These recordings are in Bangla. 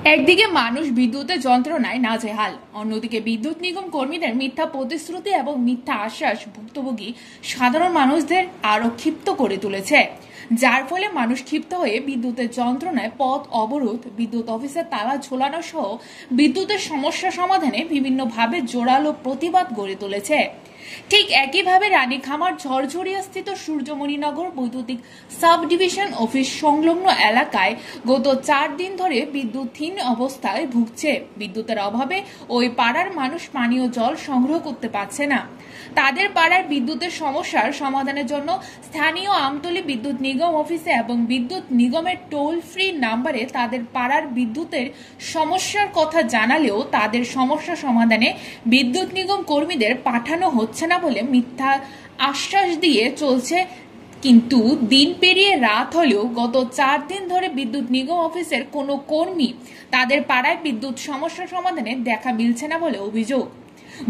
একদিকে মানুষ বিদ্যুতের যন্ত্রণায় নাজেহাল, অন্যদিকে বিদ্যুৎ নিগম কর্মীদের মিথ্যা প্রতিশ্রুতি এবং মিথ্যা আশ্বাস ভুক্তভোগী সাধারণ মানুষদের আরো ক্ষিপ্ত করে তুলেছে, যার ফলে মানুষ ক্ষিপ্ত হয়ে বিদ্যুতের যন্ত্রণায় পথ অবরোধ, বিদ্যুৎ অফিসে তালা ঝোলানো সহ বিদ্যুতের সমস্যা সমাধানে বিভিন্নভাবে জোরালো প্রতিবাদ গড়ে তুলেছে। ঠিক একইভাবে রানীখামার ঝরঝরিয়াস্থিত সূর্যমণিনগর বৈদ্যুতিক সাব ডিভিশন অফিস সংলগ্ন এলাকায় গত 4 দিন ধরে বিদ্যুৎহীন অবস্থায় ভুগছে। বিদ্যুতের অভাবে ওই পাড়ার মানুষ পানীয় জল সংগ্রহ করতে পারছে না। তাদের পাড়ার বিদ্যুতের সমস্যার সমাধানের জন্য স্থানীয় আমতলী বিদ্যুৎ নিগম অফিসে এবং বিদ্যুৎ নিগমের টোল ফ্রি নাম্বারে তাদের পাড়ার বিদ্যুতের সমস্যার কথা জানালেও তাদের সমস্যা সমাধানে বিদ্যুৎ নিগম কর্মীদের পাঠানো হচ্ছে না বলে মিথ্যা আশ্বাস দিয়ে চলছে। কিন্তু দিন পেরিয়ে রাত হলেও গত 4 দিন ধরে বিদ্যুৎ নিগম অফিসের কোনো কর্মী তাদের পাড়ায় বিদ্যুৎ সমস্যা সমাধানে দেখা মিলছে না বলে অভিযোগ।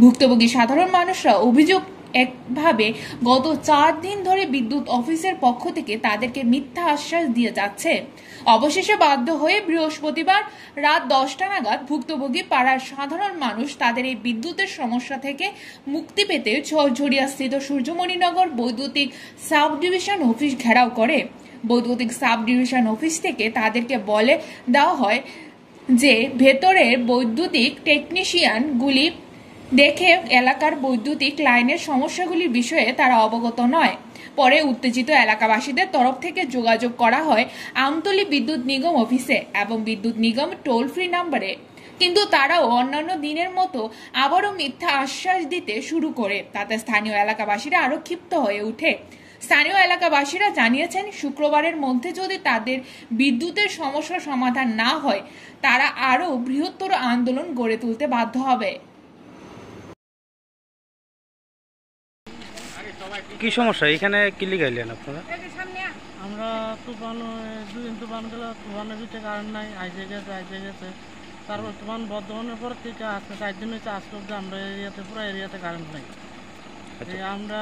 ভুক্তভোগী সাধারণ মানুষরা অভিযোগ একভাবে গত 4 দিন ধরে বিদ্যুৎ অফিসের পক্ষ থেকে তাদেরকে মিথ্যা আশ্বাস দিয়ে যাচ্ছে। অবশেষে বাধ্য হয়ে বৃহস্পতিবার রাত 10টা নাগাদ ভুক্তভোগী পাড়ার সাধারণ মানুষ তাদের এই বিদ্যুতের সমস্যা থেকে মুক্তি পেতে ঝরঝরিয়াস্থিত সূর্যমণিনগর বৈদ্যুতিক সাব ডিভিশন অফিস ঘেরাও করে। বৈদ্যুতিক সাব ডিভিশন অফিস থেকে তাদেরকে বলে দেওয়া হয় যে ভেতরের বৈদ্যুতিক টেকনিশিয়ানগুলি দেখে এলাকার বৈদ্যুতিক লাইনের সমস্যাগুলির বিষয়ে তারা অবগত নয়। পরে উত্তেজিত এলাকাবাসীদের তরফ থেকে যোগাযোগ করা হয় আমতলী বিদ্যুৎ নিগম অফিসে এবং বিদ্যুৎ নিগম টোল ফ্রি নাম্বারে, কিন্তু তারাও অন্যান্য দিনের মতো আবারও মিথ্যা আশ্বাস দিতে শুরু করে। তাতে স্থানীয় এলাকাবাসীরা আরো ক্ষিপ্ত হয়ে ওঠে। স্থানীয় এলাকাবাসীরা জানিয়েছেন, শুক্রবারের মধ্যে যদি তাদের বিদ্যুতের সমস্যার সমাধান না হয় তারা আরো বৃহত্তর আন্দোলন গড়ে তুলতে বাধ্য হবে। কি সমস্যা এখানে কি লিগাইলেন আপনারা? আমরা তুফান 2 দিন তুফান গেল, তুফানের ভিতরে কারেন্ট নাই, আইসে গেছে। তারপর তুফান বর্ধমানের পর থেকে আজকে 4 দিন হয়েছে, আজকে অব্দি আমরা পুরো এরিয়াতে কারেন্ট নাই। আমরা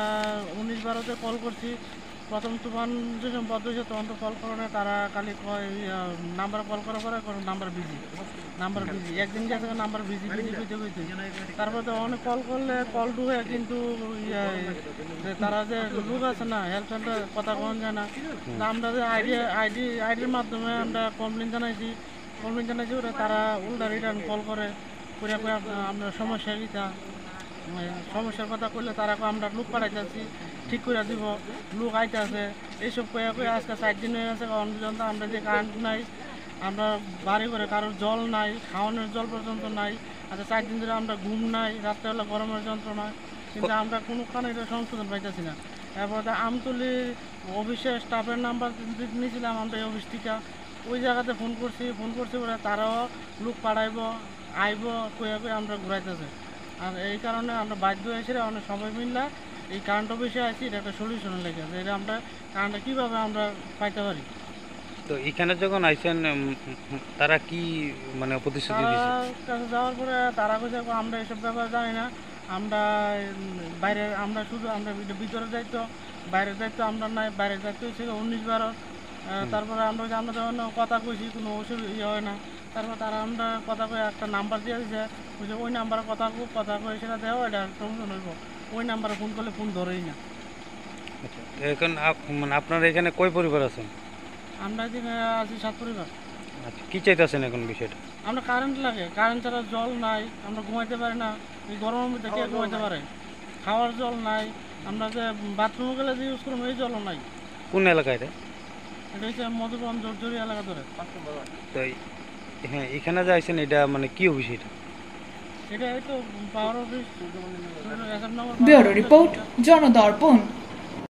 19-12-তে কল করছি। প্রথম তুফান যখন বদ্ধ হয়েছে তখন তো কল করে না, তারা খালি নাম্বার কল করার পরে নাম্বার বিজি একদিন গেছে নাম্বার বিজি হয়েছে। তারপর তো অনেক কল করলে কল ডুবে, কিন্তু তারা যে লোক আছে না হেল্প সেন্টার কথা কন যায় না। আমরা যে আইডির মাধ্যমে আমরা কমপ্লেন জানাইছি ওরা তারা উল্টা রিটার্ন কল করে আমরা সমস্যার কথা করলে তারা আমরা লোক পাঠাইতেছি, ঠিক করে দিব, লোক আইতে আছে, এইসব কয়ে আজকে 4 দিন হয়ে গেছে। পর্যন্ত আমরা যে কারেন্ট নাই, আমরা বাড়ি করে কারোর জল নাই, খাওয়ানোর জল পর্যন্ত নাই। আচ্ছা 4 দিন ধরে আমরা ঘুম নাই, রাত্রেবেলা গরমের যন্ত্রণা, কিন্তু আমরা কোনোখানে এটা সংশোধন পাইতেছি না। এরপর আমতলী অফিসের স্টাফের নাম্বার নিয়েছিলাম আমরা এই অফিস থেকে, ওই জায়গাতে ফোন করছি বলে তারাও লোক পাঠাইব আইব কয়ে আমরা ঘুরাইতেছে। আর এই কারণে আমরা বাধ্য হয়েছি অনেক সময় মিললে এই কারেন্ট অফিসে আছি, এটা একটা সলিউশনে লেগে আছে। এটা আমরা কারেন্টটা কীভাবে আমরা পাইতে পারি। তো এখানে যখন আইছেন তারা কি মানে প্রতিশ্রুতি দিয়েছে? কাছে যাওয়ার পরে তারা কইছে আমরা এসব ব্যাপার জানি না, আমরা বাইরের আমরা শুধু আমরা ভিতরের দায়িত্ব, বাইরের দায়িত্ব আমরা নাই, বাইরের দায়িত্ব হচ্ছে 19-12। তারপরে আমরা যখন কথা কইছি কোনো অসুবিধা হয় না। তারপর তারা আমরা কথা কয়ে একটা নাম্বার দিয়ে দিচ্ছে, বুঝে ওই নাম্বারে কথা কয়ে সেটা দেওয়া এটা প্রমোশন হইব। ওই নাম্বারে ফোন করলে ফোন ধরেই না। আচ্ছা, এখন মানে আপনারা এখানে কয় পরিবার আছেন? আমরা এখানে আছি 7 পরিবার। আচ্ছা, কি চাইতেছেন এখন বিষয়টা? আমরা কারেন্ট লাগে, কারেন্ট ছাড়া জল নাই, আমরা ঘুমাইতে পারি না। এই গরমের মধ্যে কে ঘুমাইতে পারে? খাওয়ার জল নাই, আমরা যে বাথরুমে গেলে যে ইউজ করবো এই জলও নাই। কোন এলাকায় এটা? এটা হচ্ছে মধুবন জর্জরি এলাকা ধরে। তো হ্যাঁ, এখানে যে আইছেন এটা মানে কি অফিস এটা? এটা এই তো পাওয়ার অফিস। Bureau report, জনদর্পণ।